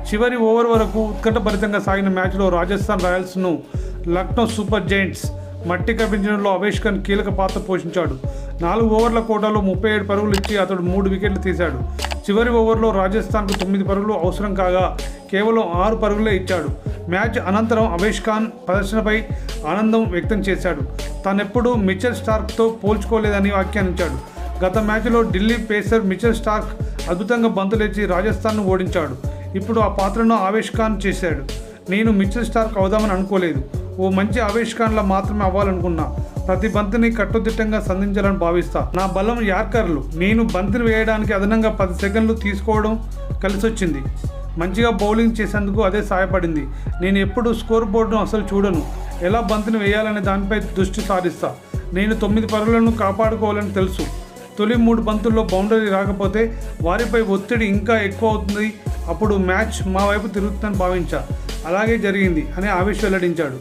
చివరి ఓవర్ వరకు ఉత్కంఠభరితంగా సాగిన మ్యాచ్లో రాజస్థాన్ రాయల్స్ను లక్నో సూపర్ జైంట్స్ మట్టి కప్పించడంలో అవేష్ ఖాన్ కీలక పాత్ర పోషించాడు. 4 ఓవర్ల కోటాలో 37 పరుగులు ఇచ్చి అతడు 3 వికెట్లు తీశాడు. చివరి ఓవర్లో రాజస్థాన్కు 9 పరుగులు అవసరం కాగా కేవలం 6 పరుగులే ఇచ్చాడు. మ్యాచ్ అనంతరం అవేష్ ఖాన్ ప్రదర్శనపై ఆనందం వ్యక్తం చేశాడు. తానెప్పుడూ మిచెల్ స్టార్క్తో పోల్చుకోలేదని వ్యాఖ్యానించాడు. గత మ్యాచ్లో ఢిల్లీ పేసర్ మిచెల్ స్టార్క్ అద్భుతంగా బంతులేచి రాజస్థాన్ను ఓడించాడు. ఇప్పుడు ఆ పాత్రను అవేష్ ఖాన్ చేశాడు. నేను మిచెల్ స్టార్క్ అవుదామని అనుకోలేదు. ఓ మంచి అవేష్ ఖాన్లా మాత్రమే అవ్వాలనుకున్నా. ప్రతి బంతిని కట్టుదిట్టంగా సంధించాలని భావిస్తా. నా బలం యార్కర్లు. నేను బంతిని వేయడానికి అదనంగా 10 సెకండ్లు తీసుకోవడం కలిసొచ్చింది. మంచిగా బౌలింగ్ చేసేందుకు అదే సహాయపడింది. నేను ఎప్పుడు స్కోర్ బోర్డును అసలు చూడను. ఎలా బంతిని వేయాలనే దానిపై దృష్టి సారిస్తా. నేను 9 పరుగులను కాపాడుకోవాలని తెలుసు. తొలి 3 బంతుల్లో బౌండరీ రాకపోతే వారిపై ఒత్తిడి ఇంకా ఎక్కువ అవుతుంది. అప్పుడు మ్యాచ్ మా వైపు తిరుగుతుందని భావించా. అలాగే జరిగింది అని అవేష్ వెల్లడించాడు.